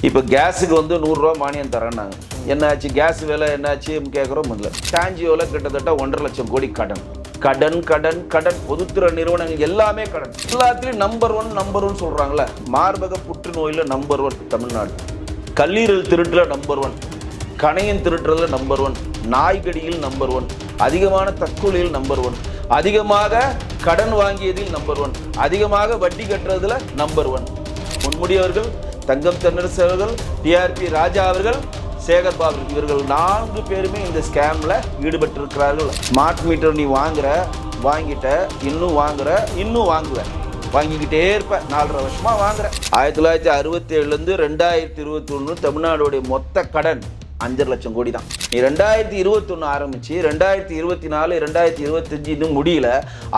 இப்போ கேஸுக்கு வந்து 100 ரூபா மானியம் தரேன்னாங்க. என்னாச்சு கேஸ் விலை என்னாச்சு கேட்குறோம். முதல்ல டான்ஜியோவில் கிட்டத்தட்ட 1.5 லட்சம் கோடி கடன் கடன் கடன் கடன். பொதுத்துறை நிறுவனங்கள் எல்லாமே கடன். எல்லாத்துலேயும் நம்பர் ஒன் சொல்கிறாங்களே. மார்பக புற்றுநோயில் நம்பர் 1 தமிழ்நாடு. கல்லீரல் திருட்டுல நம்பர் 1, கணையம் திருட்டுறதுல நம்பர் 1, நாய்கடியில் நம்பர் 1, அதிகமான தற்கொலையில் நம்பர் 1, அதிகமாக கடன் வாங்கியதில் நம்பர் 1, அதிகமாக வட்டி கட்டுறதுல நம்பர் 1. பொன்முடியவர்கள், தங்கம் தென்னரசு அவர்கள், டிஆர்பி ராஜா அவர்கள், சேகர் பாபு, இவர்கள் 4 பேருமே இந்த ஸ்கேம்ல ஈடுபட்டிருக்கிறார்கள். ஸ்மார்ட் மீட்டர் நீ வாங்கிட்ட, இன்னும் வாங்குவேன், வாங்கிக்கிட்டே இருப்பேன். 4.5 வருஷமா வாங்குறேன். 1967 2021 தமிழ்நாடுடைய மொத்த கடன் 5.5 லட்சம் கோடி தான். நீ 2021 ஆரம்பிச்சு 2024 2025 இன்னும் முடியல.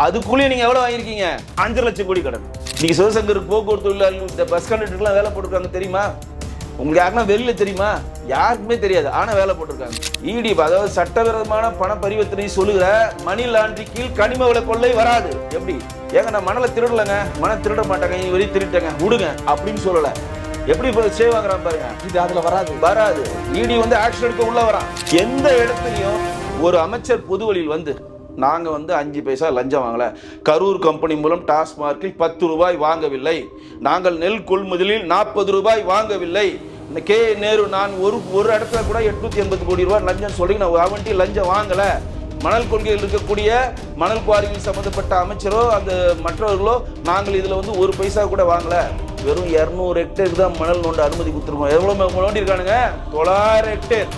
அதுக்குள்ளேயே நீங்க எவ்வளவு வாங்கியிருக்கீங்க? 5.5 லட்சம் கோடி கடன். நீங்க சிவசங்கர் போக்குவரத்து தொழிலாளர்கள், இந்த பஸ் கண்டக்டருக்குலாம் வேலை போட்டிருக்காங்க தெரியுமா? உங்களுக்கு யாருன்னா வெளியில தெரியுமா? யாருக்குமே தெரியாது. ஆனா வேலை போட்டிருக்காங்க. இடி, அதாவது சட்டவிரோதமான பண பரிவர்த்தனை சொல்லுகிற மணி லாண்டரி கீழ் கனிம வள கொள்ளை வராது. எப்படி? ஏங்க நான் மணலை திருடலைங்க, மணல் திருட மாட்டாங்க, நீ வெளியே திருட்டங்க விடுங்க அப்படின்னு சொல்லல. எப்படி ஸ்டே வாங்குறான் பாருங்க. இது அதுல வராது. இடி வந்து ஆக்ஷன் எடுக்க உள்ள வரான். எந்த இடத்துலையும் ஒரு அமைச்சர் பொது வழியில் வந்து நாங்க வந்து 5 பைசா லஞ்சம் வாங்கல, கரூர் கம்பெனி மூலம் டாஸ்மார்க்கில் 10 ரூபாய் வாங்கவில்லை, நாங்கள் நெல் கொள்முதலில் 40 ரூபாய் வாங்கவில்லை, கே நேரு நான் ஒரு இடத்துல கூட 880 கோடி ரூபாய் லஞ்சம் சொல்லி நான் அவன்ட்டி லஞ்சம் வாங்கல, மணல் கொள்கையில் இருக்கக்கூடிய மணல் குவாரிகள் சம்பந்தப்பட்ட அமைச்சரோ அந்த மற்றவர்களோ நாங்கள் இதுல வந்து 1 பைசா கூட வாங்கல, வெறும் 200 ஹெக்டேருக்கு தான் மணல் நோண்ட அனுமதி கொடுத்துருக்கோம். எவ்வளவு நோண்டி இருக்கானுங்க? 900 ஹெக்டேர்.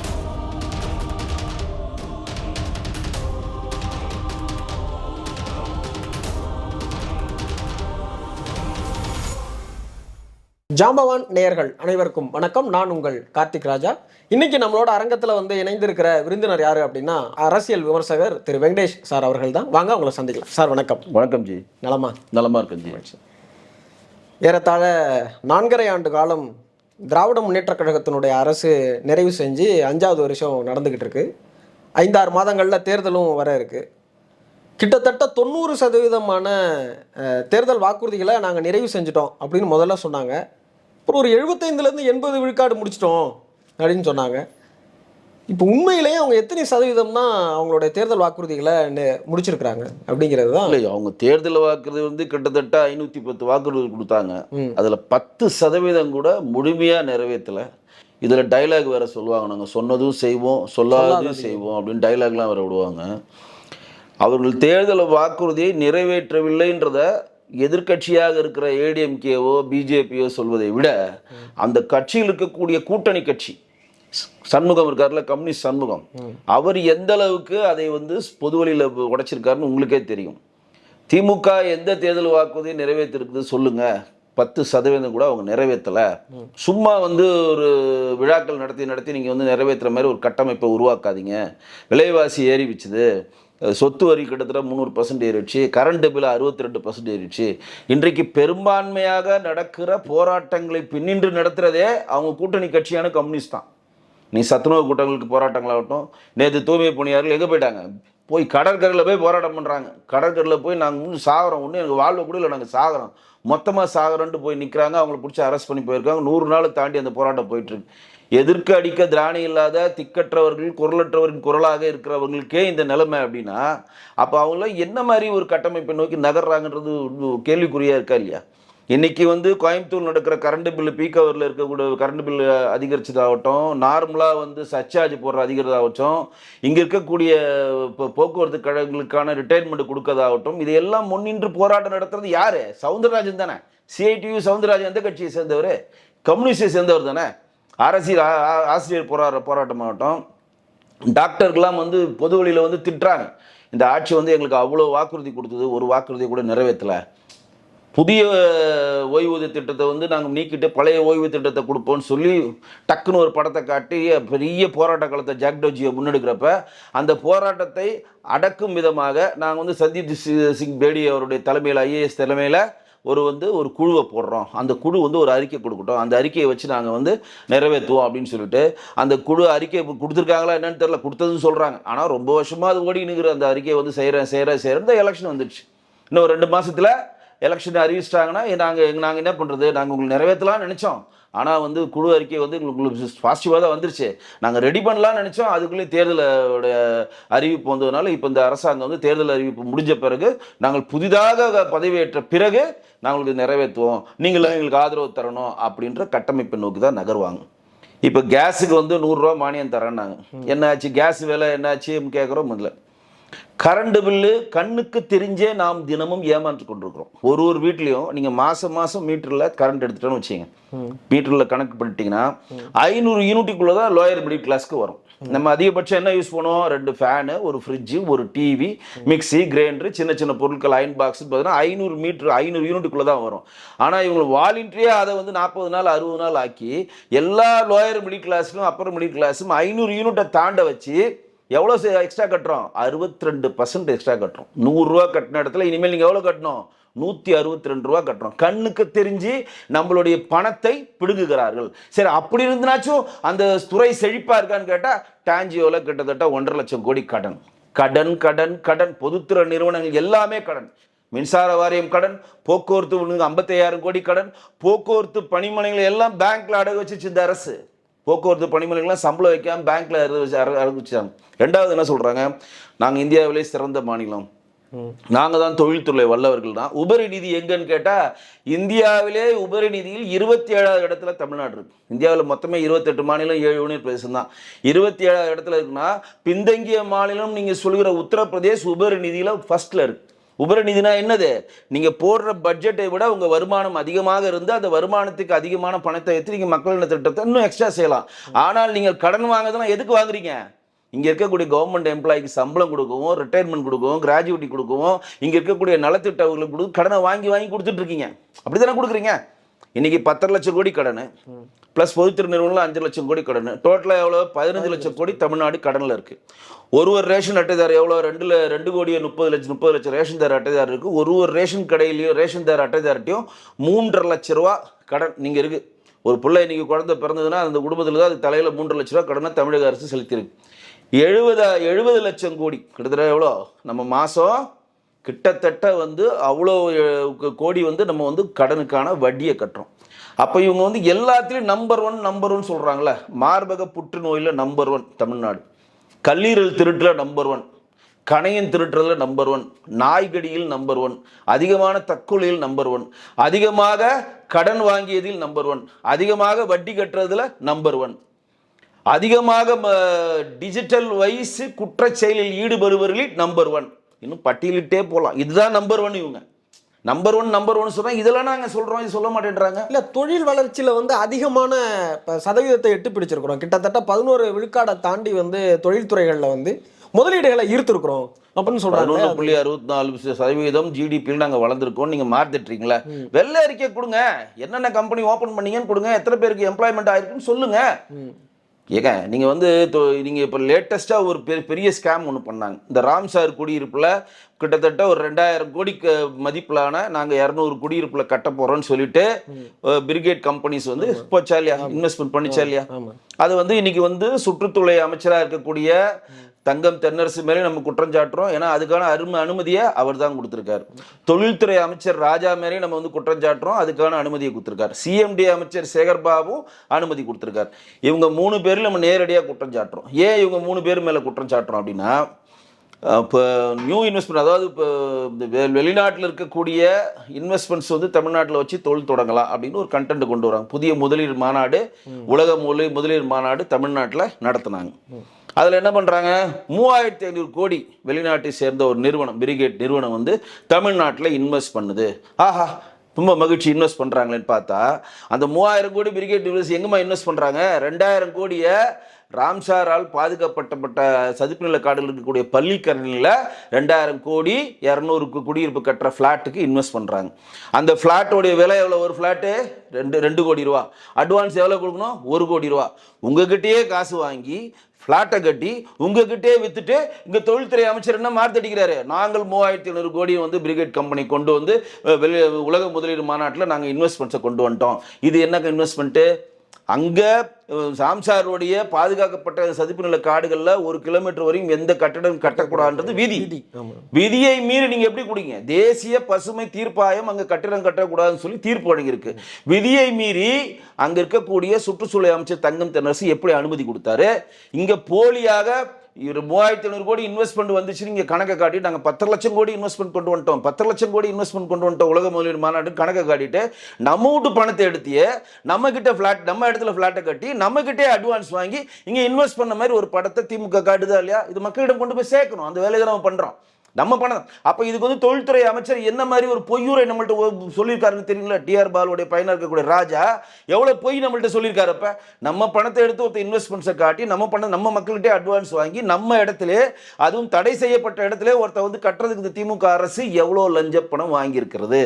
ஜாம்பவான் நேயர்கள் அனைவருக்கும் வணக்கம். நான் உங்கள் கார்த்திக் ராஜா. இன்னைக்கு நம்மளோட அரங்கத்துல வந்து இணைந்திருக்கிற விருந்தினர் யாரு அப்படின்னா அரசியல் விமர்சகர் திரு வெங்கடேஷ் சார் அவர்கள் தான். வாங்க அவங்களை சந்திக்கலாம். சார் வணக்கம். வணக்கம் ஜி. நலமா இருக்கேன் ஜி. ஏறத்தாழ 4.5 ஆண்டு காலம் திராவிட முன்னேற்ற கழகத்தினுடைய அரசு நிறைவு செஞ்சு 5வது வருஷம் நடந்துகிட்டு இருக்கு. 5-6 மாதங்களில் தேர்தலும் வர இருக்கு. கிட்டத்தட்ட 90% தேர்தல் வாக்குறுதிகளை நாங்கள் நிறைவு செஞ்சிட்டோம் அப்படின்னு முதல்ல சொன்னாங்க. அப்புறம் ஒரு 75-80 விழுக்காடு முடிச்சிட்டோம் அப்படின்னு சொன்னாங்க. இப்போ உண்மையிலேயே அவங்க எத்தனை சதவீதம் தான் அவங்களுடைய தேர்தல் வாக்குறுதிகளை முடிச்சிருக்கிறாங்க அப்படிங்கிறது தான். இல்லை, அவங்க தேர்தல் வாக்குறுதி வந்து கிட்டத்தட்ட 510 வாக்குறுதி கொடுத்தாங்க. அதில் 10% கூட முழுமையாக நிறைவேற்றலை. இதில் டைலாக் வேற சொல்லுவாங்க, நாங்கள் சொன்னதும் செய்வோம் சொல்லாததும் செய்வோம் அப்படின்னு டைலாக்லாம் வேற விடுவாங்க. அவர்கள் தேர்தல் வாக்குறுதியை நிறைவேற்றவில்லைன்றத எதிர்கட்சியாக இருக்கிற ஏடிஎம்கேவோ பிஜேபியோ சொல்வதை விட அந்த கட்சியில் இருக்கக்கூடிய கூட்டணி கட்சி சண்முகம் இருக்காருல, கம்யூனிஸ்ட் சண்முகம், அவர் எந்த அளவுக்கு அதை வந்து பொது வழியில் உடைச்சிருக்காருன்னு உங்களுக்கே தெரியும். திமுக எந்த தேர்தல் வாக்குறுதியை நிறைவேற்றிருக்குது சொல்லுங்க? 10% கூட அவங்க நிறைவேற்றலை. சும்மா வந்து ஒரு விழாக்கள் நடத்தி நீங்கள் வந்து நிறைவேற்றுற மாதிரி ஒரு கட்டமைப்பை உருவாக்காதீங்க. விலைவாசி ஏறி வச்சுது, சொத்து வரி கிட்டத்தட்ட 300% ஏறிடுச்சு, கரண்ட் பில் 62% ஏறிடுச்சு. இன்றைக்கு பெரும்பான்மையாக நடக்கிற போராட்டங்களை பின்னின்று நடத்துகிறதே அவங்க கூட்டணி கட்சியான கம்யூனிஸ்ட் தான். நீ சத்துணவு கூட்டங்களுக்கு போராட்டங்களாகட்டும், நேற்று தூய்மை பணியாளர்கள் எங்கே போயிட்டாங்க? போய் கடற்கரையில் போய் போராட்டம் பண்ணுறாங்க. கடற்கரையில் போய் நாங்கள் முன்னு சாகிறோம், ஒன்று எனக்கு வாழ்வு கூட இல்லை, நாங்கள் சாகிறோம், மொத்தமாக சாகிறோன்ட்டு போய் நிற்கிறாங்க. அவங்கள பிடிச்சி அரெஸ்ட் பண்ணி போயிருக்காங்க. 100 நாள் தாண்டி அந்த போராட்டம் போயிட்டுருக்கு. எதிர்க்க அடிக்க திராணி இல்லாத திக்கற்றவர்கள், குரலற்றவரின் குரலாக இருக்கிறவங்களுக்கே இந்த நிலைமை அப்படின்னா அப்போ அவங்களாம் என்ன மாதிரி ஒரு கட்டமைப்பை நோக்கி நகர்றாங்கன்றது கேள்விக்குறியாக இருக்கா இல்லையா? இன்றைக்கி வந்து கோயம்புத்தூர் நடக்கிற கரண்ட் பில்லு, பீக் ஹவரில் இருக்கக்கூடிய கரண்ட் பில்லு அதிகரிச்சதாகட்டும், நார்மலாக வந்து சர்சார்ஜ் போடுற அதிகரிதாகட்டும், இங்கே இருக்கக்கூடிய போக்குவரத்து கழகங்களுக்கான ரிட்டையர்மெண்ட் கொடுக்கறதாகட்டும், இதையெல்லாம் முன்னின்று போராட்டம் நடத்துறது யார்? சவுந்தரராஜன் தானே. சிஐடியு சவுந்தரராஜன் எந்த கட்சியை சேர்ந்தவர்? கம்யூனிஸ்டை சேர்ந்தவர் தானே. அரசியல் ஆசிரியர் போராட்டமாகட்டும், டாக்டர்கள்லாம் வந்து பொது வழியில் வந்து திட்டுறாங்க, இந்த ஆட்சி வந்து எங்களுக்கு அவ்வளோ வாக்குறுதி கொடுத்தது, ஒரு வாக்குறுதியை கூட நிறைவேற்றலை. புதிய ஓய்வூதிய திட்டத்தை வந்து நாங்கள் நீக்கிட்டு பழைய ஓய்வு திட்டத்தை கொடுப்போம்னு சொல்லி டக்குன்னு ஒரு படத்தை காட்டி பெரிய போராட்ட காலத்தை ஜாக்டோஜியை முன்னெடுக்கிறப்ப அந்த போராட்டத்தை அடக்கும் விதமாக நாங்கள் வந்து சந்தீப் சிங் பேடி அவருடைய தலைமையில், ஐஏஎஸ் தலைமையில் ஒரு குழுவை போடுறோம், அந்த குழு வந்து ஒரு அறிக்கை கொடுக்கட்டும், அந்த அறிக்கையை வச்சு நாங்கள் வந்து நிறைவேற்றுவோம் அப்படின்னு சொல்லிட்டு அந்த குழு அறிக்கை கொடுத்துருக்காங்களா என்னன்னு தெரியல, கொடுத்ததுன்னு சொல்கிறாங்க. ஆனால் ரொம்ப வருஷமாக அது ஓடினுங்கிற அந்த அறிக்கையை வந்து செய்கிறேன் இந்த எலெக்ஷன் வந்துடுச்சு. இன்னும் 2 மாதத்தில் எலெக்ஷன் அறிவிச்சிட்டாங்கன்னா நாங்கள் என்ன பண்ணுறது, நாங்கள் உங்களுக்கு நிறைவேற்றலாம்னு நினச்சோம், ஆனால் வந்து குழு அறிக்கை வந்து உங்களுக்கு பாசிட்டிவாக தான் வந்துருச்சு, நாங்கள் ரெடி பண்ணலாம்னு நினச்சோம், அதுக்குள்ளேயே தேர்தலோட அறிவிப்பு வந்ததுனால இப்போ இந்த அரசாங்கம் வந்து தேர்தல் அறிவிப்பு முடிஞ்ச பிறகு நாங்கள் புதிதாக பதவியேற்ற பிறகு நாங்களுக்கு நிறைவேற்றுவோம், நீங்களும் எங்களுக்கு ஆதரவு தரணும் அப்படின்ற கட்டமைப்பை நோக்கி தான் நகர்வாங்க. இப்போ கேஸுக்கு வந்து 100 ரூபா மானியம் தரேன்னாங்க. என்னாச்சு கேஸ் விலை என்னாச்சு கேட்குறோம். இல்லை, கரண்ட் பில்லு கண்ணுக்கு தெரிஞ்சே நாம் தினமும் ஏமாற்றி கொண்டிருக்கிறோம். ஒரு வீட்லேயும் நீங்கள் மாதம் மீட்டரில் கரண்ட் எடுத்துட்டோன்னு வச்சிங்க, மீட்டரில் கணக்கு பண்ணிட்டீங்கன்னா 500 யூனிட்டுக்குள்ளே தான் லோயர் மிடில் கிளாஸ்க்கு வரும். நம்ம அதிகபட்சம் என்ன யூஸ் பண்ணுவோம், 2 ஃபேனு, ஒரு ஃப்ரிட்ஜு, ஒரு டிவி, மிக்சி, கிரைண்டரு, சின்ன சின்ன பொருட்கள், அயன் பாக்ஸ் பார்த்தீங்கன்னா 500 யூனிட்டுக்குள்ளே தான் வரும். ஆனால் இவங்க வாலண்டியாக அதை வந்து 40 நாள் 60 நாள் ஆக்கி எல்லா லோயர் மிடில் கிளாஸ்லையும் அப்பர் மிடில் கிளாஸும் 500 யூனிட்டை தாண்ட வச்சு எவ்வளோ எக்ஸ்ட்ரா கட்டுறோம், 62% எக்ஸ்ட்ரா கட்டுறோம். 100 ரூபா கட்டின இடத்துல இனிமேல் நீங்கள் எவ்வளோ கட்டணும், 162 ரூபா கட்டுறோம். கண்ணுக்கு தெரிஞ்சு நம்மளுடைய பணத்தை பிடுங்குகிறார்கள். சரி, அப்படி இருந்துனாச்சும் அந்த துறை செழிப்பாக இருக்கான்னு கேட்டால் டான்ஜியோவில் கிட்டத்தட்ட 1.5 லட்சம் கோடி கடன் கடன் கடன் கடன். பொதுத்துறை நிறுவனங்கள் எல்லாமே கடன். மின்சார வாரியம் கடன், போக்குவரத்து 55,000 கோடி கடன், போக்குவரத்து பணிமனைகள் எல்லாம் பேங்க்ல அடகு வச்சுச்சு இந்த அரசு. போக்குவரத்து பணிமனைகள்லாம் சம்பளம் வைக்காம பேங்க்ல அறிவிச்சாங்க. ரெண்டாவது என்ன சொல்றாங்க, நாங்கள் இந்தியாவிலே சிறந்த மாநிலம், நாங்கள் தான் தொழில்துறை வல்லவர்கள் தான். உபரி நிதி எங்கன்னு கேட்டால் இந்தியாவிலே உபரி நிதியில் 27வது இடத்துல தமிழ்நாடு இருக்கு. இந்தியாவில் மொத்தமே 28 மாநிலம் 7 யூனியன் பிரதேசம் தான். 27வது இடத்துல இருக்குன்னா பின்தங்கிய மாநிலம் நீங்கள் சொல்கிற உத்தரப்பிரதேஷ் உபரி நிதியில் ஃபர்ஸ்ட்ல இருக்கு. உபரி நிதினா என்னது, நீங்கள் போடுற பட்ஜெட்டை விட உங்கள் வருமானம் அதிகமாக இருந்து அந்த வருமானத்துக்கு அதிகமான பணத்தை எடுத்து நீங்கள் மக்கள் நல திட்டத்தை இன்னும் எக்ஸ்ட்ரா செய்யலாம். ஆனால் நீங்கள் கடன் வாங்குறதுனா எதுக்கு வாங்குறீங்க, இங்கே இருக்கக்கூடிய கவர்மெண்ட் எம்ப்ளாய்க்கு சம்பளம் கொடுக்கவும், ரிட்டையர்மெண்ட் கொடுக்கவும், கிராஜுவிட்டி கொடுக்கவும், இங்கே இருக்கக்கூடிய நலத்திட்டங்களுக்கு கொடுக்க கடனை வாங்கி கொடுத்துட்டு இருக்கீங்க. அப்படி தானே கொடுக்குறீங்க. இன்னைக்கு 10 லட்சம் கோடி கடன் ப்ளஸ் பொதுத்துறை நிறுவனம் 5 லட்சம் கோடி கடன், டோட்டலாக எவ்வளோ 15 லட்சம் கோடி தமிழ்நாடு கடனில் இருக்குது. ஒரு ரேஷன் அட்டைதார் எவ்வளோ 2 கோடியே 30 லட்சம் ரேஷன் தார் அட்டைதார் இருக்குது. ஒரு ரேஷன் கடையிலையும் ரேஷன் தார் அட்டைதார்ட்டையும் 3.5 லட்ச ரூபா கடன் நீங்கள் இருக்குது. ஒரு பிள்ளை இன்னைக்கு குழந்தை பிறந்ததுன்னா அந்த குடும்பத்தில் தான் அது தலையில் 3.5 லட்ச ரூபா கடனை தமிழக அரசு செலுத்தியிருக்கு. 70 லட்சம் கோடி கிட்டத்தட்ட எவ்வளோ நம்ம மாதம் கிட்டத்தட்ட வந்து அவ்வளோ கோடி வந்து நம்ம வந்து கடனுக்கான வட்டியை கட்டுறோம். அப்போ இவங்க வந்து எல்லாத்துலேயும் நம்பர் ஒன் சொல்கிறாங்களே, மார்பக புற்றுநோயில் நம்பர் 1 தமிழ்நாடு, கல்லீரல் திருட்டில் நம்பர் 1, கணையன் திருட்டுறதுல நம்பர் 1, நாய்கடியில் நம்பர் 1, அதிகமான தற்கொலையில் நம்பர் 1, அதிகமாக கடன் வாங்கியதில் நம்பர் 1, அதிகமாக வட்டி கட்டுறதுல நம்பர் 1, அதிகமாக டிஜிட்டல் வைஸ் குற்ற செயலில் ஈடுபடுபவர்களில் நம்பர் 1. இன்னும் பட்டியலிட்டே போகலாம். இதுதான் நம்பர் 1. இவங்க நம்பர் 1 சொல்றாங்க. இதெல்லாம் நாங்கள் சொல்றோம், இது சொல்ல மாட்டேன்றாங்க. இல்லை, தொழில் வளர்ச்சியில் வந்து அதிகமான சதவீதத்தை எட்டு பிடிச்சிருக்கிறோம். கிட்டத்தட்ட 11 விழுக்காடை தாண்டி வந்து தொழில்துறைகளில் வந்து முதலீடுகளை ஈர்த்திருக்கிறோம் அப்படின்னு சொல்றாங்க. 11.64% ஜிடிபியில் நாங்கள் வளர்ந்துருக்கோம். நீங்கள் மாற்றிட்டுறீங்களா? வெள்ளை அறிக்கை கொடுங்க, என்னென்ன கம்பெனி ஓப்பன் பண்ணீங்கன்னு கொடுங்க, எத்தனை பேருக்கு எம்ப்ளாய்மெண்ட் ஆயிருக்குன்னு சொல்லுங்க. ஏங்க நீங்கள் வந்து நீங்கள் இப்போ லேட்டஸ்ட்டாக ஒரு பெரிய ஸ்கேம் ஒன்று பண்ணாங்க. இந்த ராம்சார் குடியிருப்பில் கிட்டத்தட்ட ஒரு 2000 கோடிக்கு மதிப்பிலான நாங்கள் 200 குடியிருப்பில் கட்ட போகிறோன்னு சொல்லிட்டு பிரிகேட் கம்பெனிஸ் வந்து போச்சா இல்லையா, இன்வெஸ்ட்மெண்ட் பண்ணிச்சா இல்லையா? அது வந்து இன்னைக்கு வந்து சுற்றுத்துறை அமைச்சராக இருக்கக்கூடிய தங்கம் தென்னரசு மேலே நம்ம குற்றம் சாட்டுறோம். ஏன்னா அதுக்கான அனுமதியை அவர் தான் கொடுத்துருக்காரு. தொழில்துறை அமைச்சர் ராஜா மேலே நம்ம வந்து குற்றம் சாட்டுறோம், அதுக்கான அனுமதியை கொடுத்துருக்காரு. சிஎம்டி அமைச்சர் சேகர் பாபு அனுமதி கொடுத்துருக்காரு. இவங்க 3 பேரில் நம்ம நேரடியாக குற்றம் சாட்டுறோம். ஏன் இவங்க 3 பேர் மேலே குற்றம் சாட்டுறோம் அப்படின்னா, இப்போ நியூ இன்வெஸ்ட்மெண்ட், அதாவது இப்போ வெளிநாட்டில் இருக்கக்கூடிய இன்வெஸ்ட்மெண்ட்ஸ் வந்து தமிழ்நாட்டில் வச்சு தொழில் தொடங்கலாம் அப்படின்னு ஒரு கண்டென்ட் கொண்டு வராங்க. புதிய முதலீடு மாநாடு, உலக முதலீடு மாநாடு தமிழ்நாட்டில் நடத்தினாங்க. அதில் என்ன பண்ணுறாங்க, 3500 கோடி வெளிநாட்டை சேர்ந்த ஒரு நிறுவனம், பிரிகேட் நிறுவனம் வந்து தமிழ்நாட்டில் இன்வெஸ்ட் பண்ணுது. ஆஹா, ரொம்ப மகிழ்ச்சி, இன்வெஸ்ட் பண்ணுறாங்களேன்னு பார்த்தா அந்த 3000 கோடி பிரிகேட் நிறுவனம் எங்கேம்மா இன்வெஸ்ட் பண்ணுறாங்க, 2000 கோடியை ராம்சாரால் பாதுகாக்கப்பட்ட சதுப்பு நில காடுகள் இருக்கக்கூடிய பள்ளிக்கரணியில் 2000 கோடி 200 குடியிருப்பு கட்டுற ஃப்ளாட்டுக்கு இன்வெஸ்ட் பண்ணுறாங்க. அந்த ஃப்ளாட்டோடைய விலை எவ்வளோ, ஒரு ஃப்ளாட்டு 2 கோடி ரூபா. அட்வான்ஸ் எவ்வளோ கொடுக்கணும், 1 கோடி ரூபா. உங்ககிட்டயே காசு வாங்கி ஃப்ளாட்டை கட்டி உங்ககிட்டே வித்துட்டு இங்கே தொழில்துறை அமைச்சர் என்ன மார்த்தடிக்கிறாரு, நாங்கள் 3500 கோடியை வந்து பிரிகேட் கம்பெனி கொண்டு வந்து உலக முதலீடு மாநாட்டில் நாங்கள் இன்வெஸ்ட்மெண்ட்ஸை கொண்டு வந்துட்டோம். இது என்ன இன்வெஸ்ட்மெண்ட்டு, அங்கே சாம்சாருடைய பாதுகாக்கப்பட்ட சதுப்பு நில காடுகள்ல 1 கிலோமீட்டர் வரையும் எந்த கட்டடம் கட்டக்கூடாதுன்றது விதி. விதியை மீறி நீங்க எப்படி குடிங்க? தேசிய பசுமை தீர்ப்பாயம் அங்க கட்டிடம் கட்டக்கூடாதுன்னு சொல்லி தீர்ப்பு வழங்கியிருக்கு. விதியை மீறி அங்க இருக்கக்கூடிய சுற்றுச்சூழல் அமைச்சர் தங்கம் தென்னரசு எப்படி அனுமதி கொடுத்தாரு? இங்க போலியாக 3500 கோடி இன்வெஸ்ட்மெண்ட் வந்துச்சு நீங்க கணக்கை காட்டி நாங்க 10 லட்சம் கோடி இன்வெஸ்ட்மெண்ட் கொண்டு வந்துட்டோம், 10 லட்சம் கோடி இன்வெஸ்ட்மெண்ட் கொண்டு வந்துட்டோம் உலக முதலீடு மாநாடு கணக்கை காட்டிட்டு நம்ம வீட்டு பணத்தை எடுத்தியே நம்ம கிட்ட பிளாட், நம்ம இடத்துல பிளாட்டை கட்டி நம்ம கிட்டே அட்வான்ஸ் வாங்கி இங்க இன்வெஸ்ட் பண்ண மாதிரி ஒரு படத்தை திமுக காட்டுதா இல்லையா? இது மக்களிடம் கொண்டு போய் சேர்க்கணும். அந்த வேலையை நம்ம பண்றோம், நம்ம பணம். அப்ப இதுக்கு வந்து தொழில்துறை அமைச்சர் என்ன மாதிரி ஒரு பொய்யூரை நம்மள்ட்ட சொல்லியிருக்காருன்னு தெரியல. டிஆர் பாலுடைய பையனா இருக்கக்கூடிய ராஜா எவ்வளவு பொய் நம்மள்ட்ட சொல்லியிருக்காரு. அப்ப நம்ம பணத்தை எடுத்து ஒருத்தர் இன்வெஸ்ட்மெண்ட்ஸை காட்டி நம்ம பணம் நம்ம மக்கள்கிட்டே அட்வான்ஸ் வாங்கி நம்ம இடத்துல, அதுவும் தடை செய்யப்பட்ட இடத்துல ஒருத்தர் வந்து கட்டுறதுக்கு இந்த திமுக அரசு எவ்வளவு லஞ்ச பணம் வாங்கியிருக்கிறது?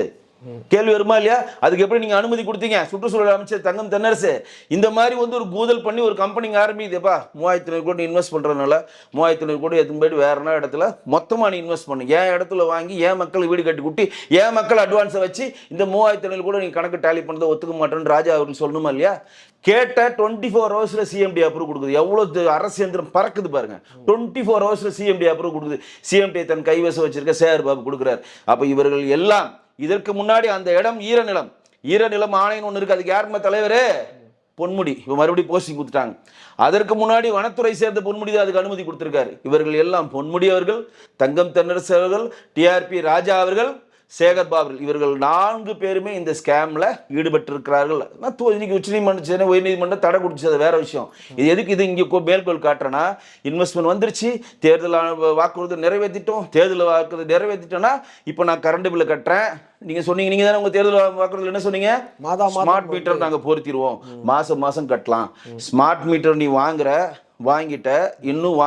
கேள்வி வருமா இல்லையா? அதுக்கு எப்படி நீங்க அனுமதி கொடுத்தீங்க? சுற்றுச்சூழல் அமைச்சர் தங்கம் தென்னரசு இந்த மாதிரி வந்து ஒரு கூதல் பண்ணி ஒரு கம்பெனிங்க ஆரம்பிக்குதுப்பா, 3500 கோடி இன்வெஸ்ட் பண்றதுனால 3500 கோடி எடுத்து போயிட்டு வேற என்ன இடத்துல மொத்தமா நீ இன்வெஸ்ட் பண்ணு, ஏன் இடத்துல வாங்கி ஏன் மக்கள் வீடு கட்டி குட்டி ஏன் மக்கள் அட்வான்ஸை வச்சு இந்த 3500 கூட நீங்க கணக்கு டேலி பண்ணதை ஒத்துக்க மாட்டேன்னு ராஜா அவர்கள் சொல்லணுமா இல்லையா? கேட்ட 24 ஹவர்ஸ்ல சிஎம்டி அப்ரூவ் கொடுக்குது. எவ்வளவு அரசு எந்திரம் பறக்குது பாருங்க. 24 ஹவர்ஸ்ல சிஎம்டி அப்ரூவ் கொடுக்குது. சிஎம்டி தன் கைவசம் வச்சிருக்க சேகர் பாபு கொடுக்குறாரு. அப்ப இவர்கள் எல்லாம் இதற்கு முன்னாடி அந்த இடம் ஈரநிலம் ஆணையம் ஒன்று இருக்கு. அதுக்கு யாருமே தலைவரு? பொன்முடி. இப்போ மறுபடியும் போஸ்டிங் கொடுத்துட்டாங்க. அதற்கு முன்னாடி வனத்துறை சேர்ந்த பொன்முடி தான் அதுக்கு அனுமதி கொடுத்திருக்காரு. இவர்கள் எல்லாம் பொன்முடி அவர்கள், தங்கம் தென்னரசு அவர்கள், டிஆர்பி ராஜா அவர்கள், சேகர் பாபு, இவர்கள் 4 பேருமே இந்த ஸ்கேம்ல ஈடுபட்டு இருக்கிறார்கள். இன்னைக்கு உச்சநீதிமன்றம் உயர்நீதிமன்றம் தடை கொடுத்துச்சு, அது வேற விஷயம். இது எதுக்கு இது இங்கே மேற்கோள் காட்டுறேன்னா, இன்வெஸ்ட்மெண்ட் வந்துருச்சு, தேர்தல் வாக்குறுதி நிறைவேற்றிட்டோம், தேர்தல் வாக்குறுதி நிறைவேற்றிட்டோம்னா இப்போ நான் கரண்ட் பில்லை கட்டுறேன். நீங்க சொன்னீங்க, நீங்க தானே உங்க தேர்தல் வாக்குறுதியில் என்ன சொன்னீங்க? ஸ்மார்ட் மீட்டர் நாங்க பொருத்திடுவோம், மாசம் கட்டலாம். ஸ்மார்ட் மீட்டர் நீ வாங்கிட்ட, இன்னும்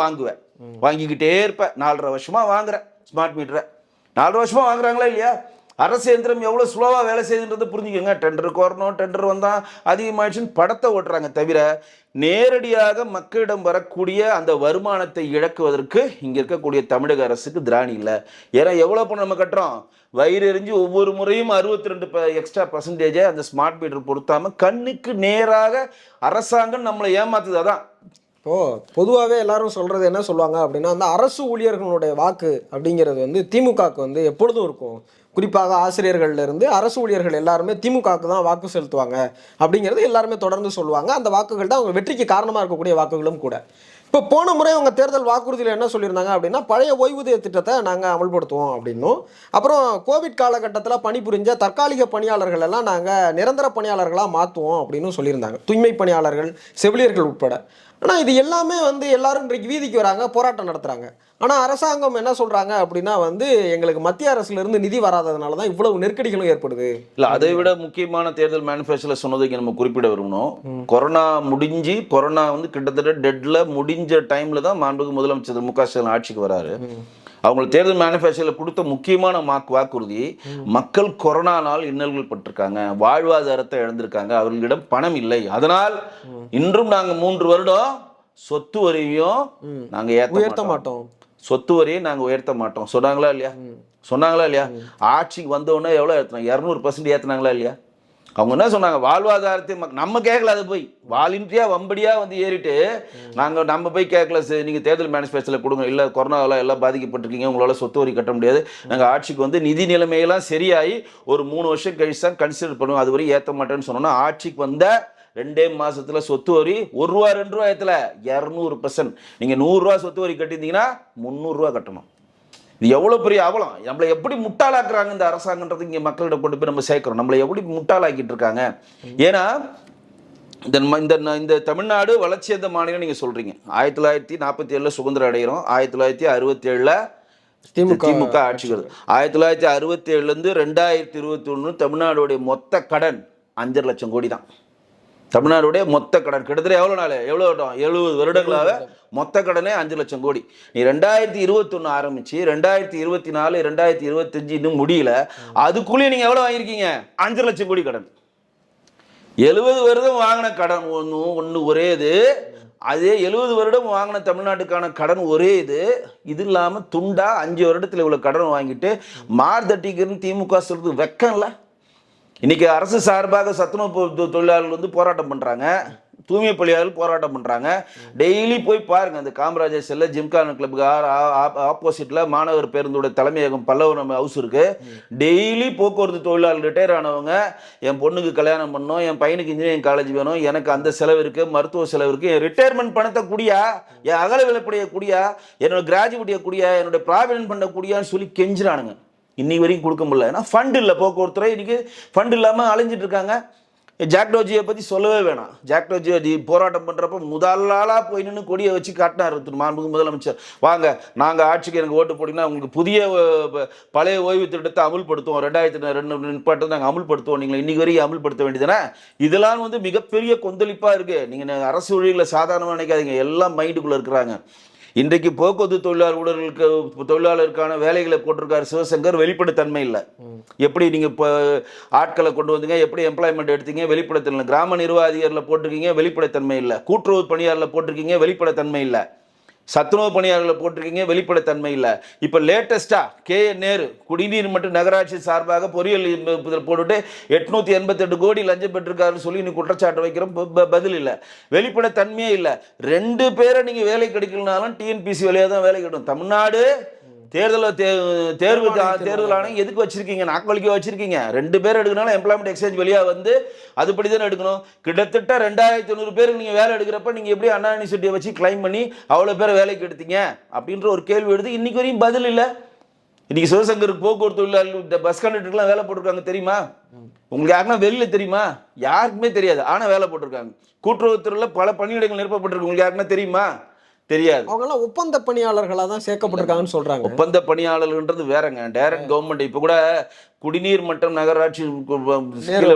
வாங்குவ, வாங்கிக்கிட்டே இருப்ப. 4.5 வருஷமா வாங்குற ஸ்மார்ட் மீட்டரை. 4 வருஷமா வாங்குறாங்களா இல்லையா? அரசு இயந்திரம் எவ்வளவு ஸ்லோவா வேலை செய்யுதுன்றதை புரிஞ்சுக்கோங்க. டெண்டருக்கு வரணும், டெண்டர் வந்தா அதிகமாயிடுச்சுன்னு படத்தை ஓட்டுறாங்க தவிர நேரடியாக மக்களிடம் வரக்கூடிய அந்த வருமானத்தை இழக்குவதற்கு இங்க இருக்கக்கூடிய தமிழக அரசுக்கு திராணி இல்லை. ஏன்னா எவ்வளவு பணம் நம்ம கட்டுறோம்? வயிறு எரிஞ்சு ஒவ்வொரு முறையும் 62 எக்ஸ்ட்ரா பர்சன்டேஜை அந்த ஸ்மார்ட் மீட்டர் பொருத்தாம கண்ணுக்கு நேராக அரசாங்கம் நம்மளை ஏமாத்துது. அதான் பொதுவாகவே எல்லாரும் சொல்றது என்ன சொல்லுவாங்க அப்படின்னா, அந்த அரசு ஊழியர்களுடைய வாக்கு அப்படிங்கிறது வந்து திமுகவுக்கு வந்து எப்பொழுதும் இருக்கும். குறிப்பாக ஆசிரியர்கள்ல இருந்து அரசு ஊழியர்கள் எல்லாருமே திமுகவுக்கு தான் வாக்கு செலுத்துவாங்க அப்படிங்கிறது எல்லாருமே தொடர்ந்து சொல்லுவாங்க. அந்த வாக்குகள் தான் அவங்க வெற்றிக்கு காரணமாக இருக்கக்கூடிய வாக்குகளும் கூட. இப்போ போன முறை அவங்க தேர்தல் வாக்குறுதியில் என்ன சொல்லியிருந்தாங்க அப்படின்னா, பழைய ஓய்வூதிய திட்டத்தை நாங்கள் அமல்படுத்துவோம் அப்படின்னும், அப்புறம் கோவிட் காலகட்டத்தில் பணிபுரிஞ்ச தற்காலிக பணியாளர்கள் எல்லாம் நாங்கள் நிரந்தர பணியாளர்களாக மாற்றுவோம் அப்படின்னு சொல்லியிருந்தாங்க. தூய்மை பணியாளர்கள், செவிலியர்கள் உட்பட. ஆனால் இது எல்லாமே வந்து எல்லாரும் இன்றைக்கு வீதிக்கு வராங்க, போராட்டம் நடத்துகிறாங்க. ஆனால் அரசாங்கம் என்ன சொல்கிறாங்க அப்படின்னா வந்து, எங்களுக்கு மத்திய அரசுலேருந்து நிதி வராததுனால தான் இவ்வளவு நெருக்கடிகளும் ஏற்படுது. இல்லை, அதை விட முக்கியமான தேர்தல் மேனிஃபெஸ்டோவில் சொன்னதுக்கு நம்ம குறிப்பிட விரும்பணும். கொரோனா வந்து கிட்டத்தட்ட டெட்ல முடிஞ்ச டைம்ல தான் மாண்புமிகு முதலமைச்சர் மு க ஸ்டாலின் ஆட்சிக்கு வராரு. அவங்க தேர்தல் மேனிஃபெஸ்டோவில் கொடுத்த முக்கியமான வாக்குறுதி, மக்கள் கொரோனானால் இன்னல்கள் பட்டிருக்காங்க, வாழ்வாதாரத்தை இழந்திருக்காங்க, அவர்களிடம் பணம் இல்லை, அதனால் இன்றும் நாங்க 3 வருடம் சொத்து வரியையும் நாங்க உயர்த்த மாட்டோம், சொத்து வரியை நாங்க உயர்த்த மாட்டோம் சொன்னாங்களா இல்லையா? ஆட்சிக்கு வந்தோடனே எவ்வளவு ஏற்றினாங்க? 200% ஏற்றினாங்களா இல்லையா? அவங்க என்ன சொன்னாங்க? வாழ்வாதாரத்தை நம்ம கேட்கல, அது போய் வாலின்றியா வம்படியா வந்து ஏறிட்டு நம்ம போய் கேட்கல, நீங்க தேர்தல் மேனிஃபெஸ்டோல கொடுங்க, இல்ல கொரோனாவில் எல்லாம் பாதிக்கப்பட்டிருக்கீங்க, உங்களால சொத்து வரி கட்ட முடியாது, நாங்க ஆட்சிக்கு வந்து நிதி நிலைமையெல்லாம் சரியாகி ஒரு 3 வருஷம் கழிச்சு தான் கன்சிடர் பண்ணுவோம், அது வரை ஏற்ற மாட்டேன்னு சொன்னோம்னா, ஆட்சிக்கு வந்த 2 மாசத்துல சொத்து வரி 1 ரூபா 2 ரூபா ஏத்தல, 200%. நீங்க 100 ரூபா சொத்து வரி கட்டியிருந்தீங்கன்னா 300 ரூபா கட்டணும். இது எவ்வளவு பெரிய அவலம்! நம்மளை எப்படி முட்டாளாக்குறாங்க இந்த அரசாங்கன்றது இங்க மக்களிடம் கொண்டு போய் நம்ம சேர்க்கிறோம். நம்மளை எப்படி முட்டாளாக்கிட்டு இருக்காங்க? ஏன்னா இந்த தமிழ்நாடு வளர்ச்சி அந்த மாநிலம் நீங்க சொல்றீங்க. 1947 சுதந்திரம் அடைகிறோம், 1967 திமுக ஆட்சிகள், 1967 2021 தமிழ்நாடுடைய மொத்த கடன் 5.5 லட்சம் கோடி தான். தமிழ்நாடுடைய மொத்த கடன் கிட்டத்தட்ட எவ்வளவு 70 வருடங்களாக மொத்த கடனே 5 லட்சம் கோடி. நீ 2021 ஆரம்பிச்சு 2024 2025 இன்னும் முடியல, அதுக்குள்ளேயே நீங்க எவ்வளவு வாங்கியிருக்கீங்க? 5 லட்சம் கோடி கடன். 70 வருடம் வாங்கின கடன் ஒன்று ஒரே இது, அதே 70 வருடம் வாங்கின தமிழ்நாட்டுக்கான கடன் ஒரே இது. இது இல்லாம துண்டா 5 வருடத்துல இவ்வளவு கடன் வாங்கிட்டு மார்தட்டிக்குன்னு திமுக சொல்றது வெக்கம்ல. இன்னைக்கு அரசு சார்பாக சத்துணவு தொழிலாளர்கள் வந்து போராட்டம் பண்றாங்க, தூய்மை பணியாளர்கள் போராட்டம் பண்றாங்க. டெய்லி போய் பாருங்க, அந்த காமராஜர் செல்ல ஜிம்கான கிளப்புக்கு ஆப்போசிட்ல மாணவர் பேருந்தோட தலைமையகம் பல்லவரம் ஹவுஸ் இருக்கு. டெய்லி போக்குவரத்து தொழிலாளர் ரிட்டையர் ஆனவங்க, என் பொண்ணுக்கு கல்யாணம் பண்ணணும், என் பையனுக்கு இன்ஜினியரிங் காலேஜ் வேணும், எனக்கு அந்த செலவு இருக்கு, மருத்துவ செலவு இருக்கு, என் ரிட்டையர்மெண்ட் பணத்தை கூடியா, என் அகல விலைப்படைய கூடியா, என்னோட கிராஜுவேட்டிய கூடியா, என்னோட ப்ராவிடன்ட் பண்ண கூடியான்னு சொல்லி கெஞ்சினானுங்க. இன்னைக்கு வரைக்கும் கொடுக்க முடியல. ஏன்னா ஃபண்ட் இல்லை, போக்குவரத்துறை இன்னைக்கு ஃபண்ட் இல்லாமல் அலைஞ்சிட்டு இருக்காங்க. ஜாக்டோஜியை பற்றி சொல்லவே வேணாம். ஜாக்டோஜி போராட்டம் பண்ணுறப்ப முதலாளாக போய் நின்று கொடியை வச்சு காட்டினார் மாண்புமிகு முதலமைச்சர். வாங்க, நாங்கள் ஆட்சிக்கு எனக்கு ஓட்டு போட்டிங்கன்னா உங்களுக்கு புதிய பழைய ஓய்வு திட்டத்தை அமுல்படுத்துவோம், 2002 நாங்கள் அமுல்படுத்துவோம், நீங்கள் இன்னைக்கு வரைக்கும் அமுல்படுத்த வேண்டியதுனா. இதெல்லாம் வந்து மிகப்பெரிய கொந்தளிப்பாக இருக்குது. நீங்கள் அரசு ஊழியர்களை சாதாரணமாக நினைக்காதீங்க, எல்லாம் மைண்டுக்குள்ளே இருக்கிறாங்க. இன்றைக்கு போக்குவரத்து தொழிலாளருக்கான வேலைகளை போட்டிருக்காரு சிவசங்கர், வெளிப்படைத்தன்மை இல்லை. எப்படி நீங்க இப்போ ஆட்களை கொண்டு வந்தீங்க, எப்படி எம்ப்ளாய்மெண்ட் எடுத்தீங்க, வெளிப்படைத்தன்மை. கிராம நிர்வாக அதிகாரியில் போட்டிருக்கீங்க, வெளிப்படைத்தன்மை இல்லை. கூட்டுறவு பணியாளர்ல போட்டிருக்கீங்க, வெளிப்படைத்தன்மை இல்லை. சத்துணவு பணியாளர்களை போட்டிருக்கீங்க, வெளிப்படைத்தன்மை இல்லை. இப்போ லேட்டஸ்டா நேரு குடிநீர் மற்றும் நகராட்சி சார்பாக பொறியியல் போட்டுட்டு 888 கோடி லஞ்சம் பெற்றிருக்காருன்னு சொல்லி நீ குற்றச்சாட்டு வைக்கிறோம், பதில் இல்லை, வெளிப்படைத்தன்மையே இல்லை. 2 பேரை நீங்க வேலை கிடைக்கலனாலும் டிஎன்பிசி வழியாக தான் வேலை கிடைக்கும். தமிழ்நாடு தேர்தல் ஆணையம் எதுக்கு வச்சிருக்கீங்க? நாக்வலிக்க வச்சிருக்கீங்க. 2 பேர் எடுக்கனாலும் எம்ப்ளாய்மெண்ட் எக்ஸ்சேஞ்ச் வழியா வந்து அதுபடி தானே எடுக்கணும். கிட்டத்தட்ட 2500 பேருக்கு நீங்க வேலை எடுக்கிறப்ப நீங்க எப்படி அண்ணா யூனிவர்சிட்டியை வச்சு கிளைம் பண்ணி அவ்வளவு பேரை வேலைக்கு எடுத்தீங்க அப்படின்ற ஒரு கேள்வி எடுத்து இன்னைக்கு வரையும் பதில் இல்லை. இன்னைக்கு சிவசங்கர் போக்குவரத்து தொழிலாளர்கள் பஸ் கண்டக்டருக்குலாம் வேலை போட்டிருக்காங்க தெரியுமா? உங்களுக்கு யாருன்னா வெளியில தெரியுமா? யாருக்குமே தெரியாது. ஆனா வேலை போட்டிருக்காங்க. கூட்டுறவுத்துறையில் பல பணியிடங்கள் நிரப்பப்பட்டிருக்கு. உங்களுக்கு யாருன்னா தெரியுமா? தெரியாது. அவங்கெல்லாம் ஒப்பந்த பணியாளர்களாக தான் சேர்க்கப்பட்டிருக்காங்கன்னு சொல்றாங்க. ஒப்பந்த பணியாளர்கள்ன்றது வேறங்க. Direct government. இப்போ கூட குடிநீர் மற்றும் நகராட்சி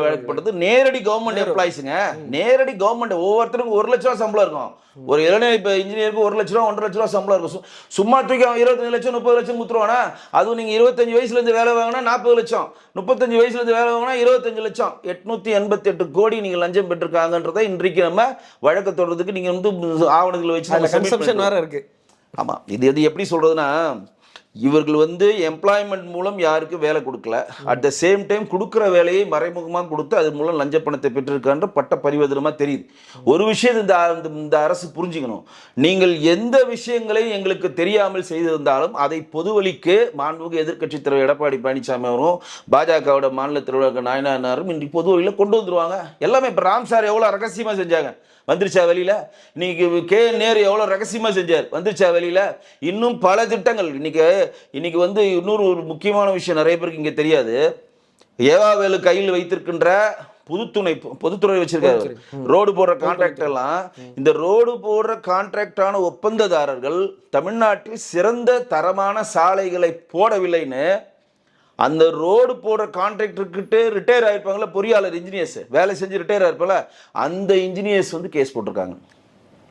வேலைப்பட்டது நேரடி கவர்மெண்ட் எம்ப்ளாயிஸுங்க. நேரடி கவர்மெண்ட். ஒவ்வொருத்தருக்கும் 1 லட்ச ரூபா சம்பளம் இருக்கும். ஒரு இளைஞர் இப்போ இன்ஜினியருக்கு 1 லட்ச ரூபா 1.5 லட்ச ரூபா சம்பளம் இருக்கும். சும்மா தூக்கி 25 லட்சம் 30 லட்சம் குத்துருவானா? அதுவும் நீங்க 25 வயசுல இருந்து வேலை வாங்கினா 40 லட்சம், 35 வயசுல இருந்து வேலை வாங்கினா 25 லட்சம். 888 கோடி நீங்க லஞ்சம் பெற்றிருக்காங்கன்றதை இன்றைக்கு நம்ம வழக்கு தொடர்றதுக்கு நீங்க வந்து ஆவணங்களை வச்சு வேற இருக்கு. ஆமா, இது எப்படி சொல்றதுன்னா, இவர்கள் வந்து எம்ப்ளாய்மெண்ட் மூலம் யாருக்கு வேலை கொடுக்கல, அட் த சேம் டைம் கொடுக்குற வேலையை மறைமுகமாக கொடுத்து அது மூலம் லஞ்ச பணத்தை பெற்றிருக்கான்ற பட்ட பரிவர்த்தனமாக தெரியுது. ஒரு விஷயம் இந்த அரசு புரிஞ்சுக்கணும். நீங்கள் எந்த விஷயங்களை எங்களுக்கு தெரியாமல் செய்திருந்தாலும் அதை பொதுவழிக்கு மாண்புமிகு எதிர்க்கட்சித் தலைவர் எடப்பாடி பழனிசாமி அவரும் பாஜகவோட மாநில தலைவர் நாயனாரும் இன்றைக்கு பொதுவழியில் கொண்டு வந்துருவாங்க. எல்லாமே இப்போ ராம் சார் எவ்வளோ ரகசியமாக செஞ்சாங்க, வந்துருச்சா வெளியில? இன்னைக்கு நேரு எவ்வளவு ரகசியமா செஞ்சார், வந்துருச்சா வெளியில? இன்னும் பல திட்டங்கள். இன்னைக்கு வந்து இன்னொரு ஒரு முக்கியமான விஷயம் நிறைய பேருக்கு இங்க தெரியாது. ஏவாவேலு கையில் வைத்திருக்கின்ற பொதுத்துறை வச்சிருக்காரு. ரோடு போடுற கான்ட்ராக்ட் எல்லாம், இந்த ரோடு போடுற கான்ட்ராக்டான ஒப்பந்ததாரர்கள் தமிழ்நாட்டில் சிறந்த தரமான சாலைகளை போடவில்லைன்னு அந்த ரோடு போடுற கான்ட்ராக்டர்கிட்ட ரிட்டையர் ஆயிருப்பாங்களா, பொறியாளர் இன்ஜினியர்ஸ் வேலை செஞ்சு ரிட்டையர் ஆயிருப்பாங்களா, அந்த இன்ஜினியர்ஸ் வந்து கேஸ் போட்டிருக்காங்க.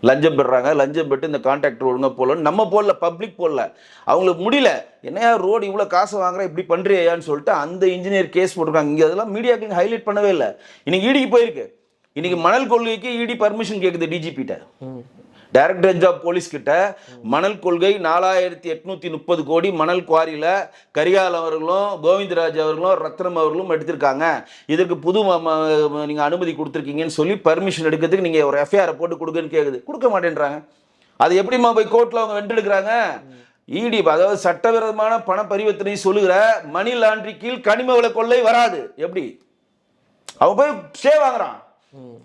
லஞ்சம் பெறுறாங்க, லஞ்சம் பெற்று இந்த கான்ட்ராக்டர் ஒழுங்காக போடலன்னு. நம்ம போடல, பப்ளிக் போடல, அவங்களுக்கு முடியல. என்னையா ரோடு இவ்வளோ காசு வாங்குற, இப்படி பண்ணுறியான்னு சொல்லிட்டு அந்த இன்ஜினியர் கேஸ் போட்டிருக்காங்க. இங்கே அதெல்லாம் மீடியாவுக்கு ஹைலைட் பண்ணவே இல்லை. இன்னைக்கு ஈடிக்கு போயிருக்கு. இன்னைக்கு மணல் கொள்கைக்கு ஈடி பர்மிஷன் கேட்குது டிஜிபிட்ட. டைரக்டர் ஆஃப் போலீஸ் கிட்ட மணல் கொள்கை 4830 கோடி மணல் குவாரியில கரிகால் அவர்களும் கோவிந்தராஜ் அவர்களும் ரத்னம் அவர்களும் எடுத்திருக்காங்க. இதற்கு புது நீங்க அனுமதி கொடுத்துருக்கீங்கன்னு சொல்லி பர்மிஷன் எடுக்கிறதுக்கு நீங்க ஒரு எஃப்ஐஆர் போட்டு கொடுங்கன்னு கேக்குது. கொடுக்க மாட்டேன்றாங்க. அது எப்படிமா போய் கோர்ட்ல அவங்க வென்றெடுக்கிறாங்க? இடி, அதாவது சட்டவிரோதமான பண பரிவர்த்தனை சொல்லுகிற மணி லாண்டரி கீழ் கனிம வள கொள்ளை வராது. எப்படி அவன் போய் ஸ்டே வாங்குறான்?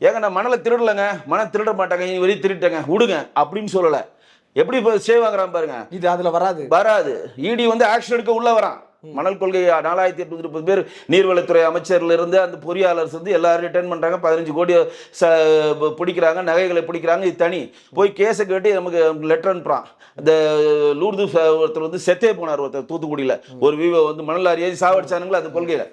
ஏங்க நான் மணலை திருடலைங்க, மணல் திருட மாட்டாங்க, இனி வரையும் திருட்டங்க விடுங்க அப்படின்னு சொல்லலை. எப்படி இப்போ ஸ்டே வாங்குறான் பாருங்க. இது அதுல வராது. இடி வந்து ஆக்ஷன் எடுக்க உள்ள வரான். மணல் கொள்கை 4830 பேர் நீர்வளத்துறை அமைச்சர்ல இருந்து அந்த பொறியாளர் வந்து எல்லாரும் ரிட்டர்ன் பண்றாங்க. 15 கோடி பிடிக்கிறாங்க, நகைகளை பிடிக்கிறாங்க. இது தனி. போய் கேஸை கேட்டு நமக்கு லெட்டர் அனுப்புறான். இந்த லூர்து ஒருத்தர் வந்து செத்தே போனார், ஒருத்தர் தூத்துக்குடியில ஒரு விவோ வந்து மணல் ஏறி சாவடிச்சானுங்களா அந்த கொள்கையில.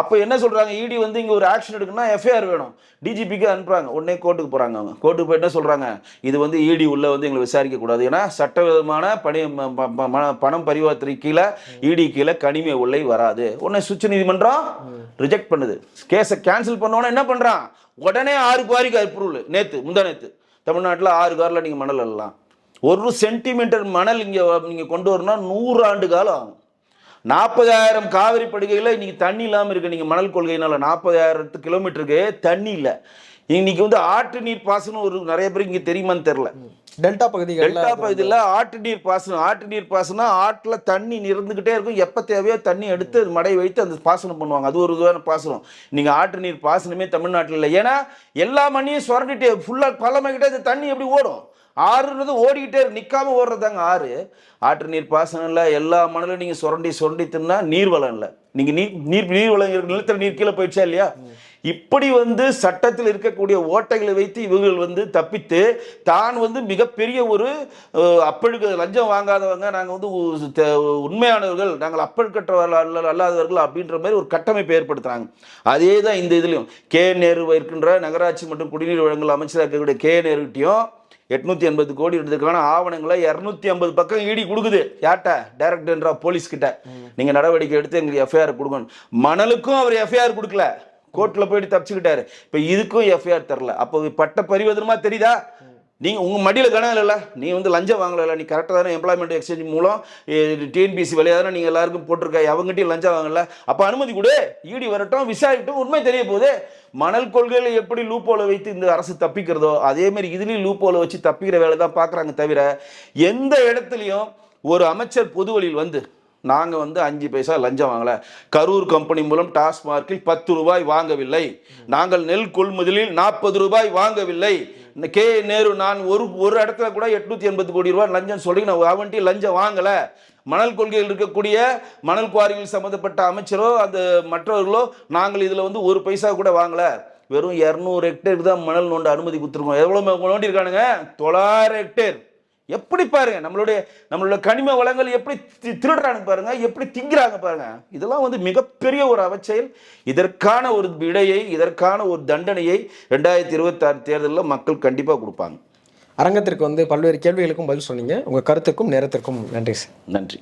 அப்ப என்ன சொல்றாங்க, இடி வந்து இங்க ஒரு ஆக்ஷன் எடுக்கணும்னா எஃப்ஐஆர் வேணும், டிஜிபிக்கு அனுப்புறாங்க. உடனே கோர்ட்டுக்கு போறாங்க. அவங்க கோர்ட்டுக்கு போய் என்ன சொல்றாங்க, இது வந்து இடி உள்ள வந்து எங்களை விசாரிக்க கூடாது, ஏன்னா சட்டவிதமான பணம் பரிவர்த்தனை கீழே இடி கீழே கனிம உள்ளே வராது. உடனே உச்ச நீதிமன்றம் ரிஜெக்ட் பண்ணுது. கேஸை கேன்சல் பண்ணோன்னா என்ன பண்றான், உடனே 6 குவாரிக்கு அப்ரூவல். முந்தா நேத்து தமிழ்நாட்டில் 6 காரில் நீங்க மணல் எல்லாம் 1 சென்டிமீட்டர் மணல் இங்க நீங்க கொண்டு வரணும்னா 100 ஆண்டு காலம் ஆகும். 40,000 காவிரி படுகையில் இன்னைக்கு தண்ணி இல்லாமல் இருக்கு. நீங்க மணல் கொள்கையினால 40,000 கிலோமீட்டருக்கு தண்ணி இல்லை. இன்னைக்கு வந்து ஆற்று நீர் பாசனம் ஒரு நிறைய பேருக்கு இங்க தெரியுமான்னு தெரியல. டெல்டா பகுதியில் ஆற்று நீர் பாசனம் ஆற்றுல தண்ணி நிறந்துகிட்டே இருக்கும். எப்ப தேவையோ தண்ணி எடுத்து மடை வைத்து அந்த பாசனம் பண்ணுவாங்க. அது ஒரு இதுவான பாசனம். நீங்க ஆற்று நீர் பாசனமே தமிழ்நாட்டில் இல்லை. ஏன்னா எல்லா மண்ணையும் சுரண்டிட்டே ஃபுல்லா பள்ளமாக்கிட்டே இந்த தண்ணி எப்படி ஓடும்? ஆறுன்றது ஓடிக்கிட்டே நிற்காம ஓடுறதாங்க ஆறு. ஆற்று நீர் பாசனம் இல்லை. எல்லா மணலும் நீங்க சுரண்டி தின்னா நீர் வளம் இல்லை. நீங்க நீர் வளம் நிலத்தடி நீர் கீழே போயிடுச்சா இல்லையா? இப்படி வந்து சட்டத்தில் இருக்கக்கூடிய ஓட்டைகளை வைத்து இவர்கள் வந்து தப்பித்து தான் வந்து மிகப்பெரிய ஒரு அப்பழுக்கு லஞ்சம் வாங்காதவங்க, நாங்கள் வந்து உண்மையானவர்கள், நாங்கள் அப்பழுக்கற்றவர்கள் அல்லாதவர்கள் அப்படின்ற மாதிரி ஒரு கட்டமைப்பை ஏற்படுத்துறாங்க. அதே தான் இந்த இதுலையும் கே நேரு இருக்கின்ற நகராட்சி மற்றும் குடிநீர் வழங்கல் அமைச்சராக இருக்கக்கூடிய கே நேருகிட்டையும் 880 கோடி எடுத்ததுக்கான ஆவணங்களை 250 பக்கம் ஈடி கொடுக்குது. யார்ட்ட? டைரக்டர் போலீஸ் கிட்ட. நீங்க நடவடிக்கை எடுத்து எங்களுக்கு எஃப்ஐஆர் கொடுக்கணும். மணலுக்கும் அவர் எஃப்ஐஆர் கொடுக்கல, கோர்ட்ல போயிட்டு தப்பிச்சுக்கிட்டாரு. இப்ப இதுக்கும் எஃப்ஐஆர் தரல. அப்போ பட்ட பரிவர்த்தனமா தெரியுதா? நீங்க உங்க மடியில கணம் இல்லைல்ல, நீ வந்து லஞ்சம் வாங்கல, நீ கரெக்டாக தானே எம்ப்ளாய்மெண்ட் எக்ஸ்சேஞ்ச் மூலம் டிஎன்பிசி வழியாக தானே நீங்க எல்லாருக்கும் போட்டிருக்க, அவங்ககிட்டயும் லஞ்சம் வாங்கல. அப்ப அனுமதி கொடு, ஈடி வரட்டும், விசாரிட்டும், உண்மை தெரிய போகுது. மணல் கொள்கையில எப்படி லூப்போல வைத்து இந்த அரசு தப்பிக்கிறதோ அதே மாதிரி இதுலயும் லூப்போல வச்சு தப்பிக்கிற வேலை தான் பாக்குறாங்க. தவிர எந்த இடத்துலையும் ஒரு அமைச்சர் பொது வழியில் வந்து நாங்க வந்து 5 பைசா லஞ்சம் வாங்கல, கரூர் கம்பெனி மூலம் டாஸ்மார்க்கில் 10 ரூபாய் வாங்கவில்லை, நாங்கள் நெல் கொள்முதலில் 40 ரூபாய் வாங்கவில்லை, இந்த கே நேரு நான் ஒரு இடத்துல கூட 880 கோடி ரூபாய் லஞ்சம் சொல்லி நான் அவன்ட்டி லஞ்சம் வாங்கல. மணல் கொள்கையில் இருக்கக்கூடிய மணல் குவாரிகள் சம்பந்தப்பட்ட அமைச்சரோ அந்த மற்றவர்களோ நாங்கள் இதுல வந்து 1 பைசா கூட வாங்கல. வெறும் 200 ஹெக்டேருக்கு தான் மணல் நோண்ட அனுமதி கொடுத்துருக்கோம். எவ்வளவு நோண்டி இருக்கானுங்க? 900 ஹெக்டேர். எப்படி பாருங்க நம்மளுடைய கனிம வளங்கள் எப்படி திருடுறாங்க பாருங்க, எப்படி திங்கிறாங்க பாருங்க. இதெல்லாம் வந்து மிகப்பெரிய ஒரு அவச்செயல். இதற்கான ஒரு விடையை, இதற்கான ஒரு தண்டனையை 2026 தேர்தலில் மக்கள் கண்டிப்பா கொடுப்பாங்க. அரங்கத்திற்கு வந்து பல்வேறு கேள்விகளுக்கும் பதில் சொன்னீங்க. உங்க கருத்துக்கும் நேரத்திற்கும் நன்றி சார். நன்றி.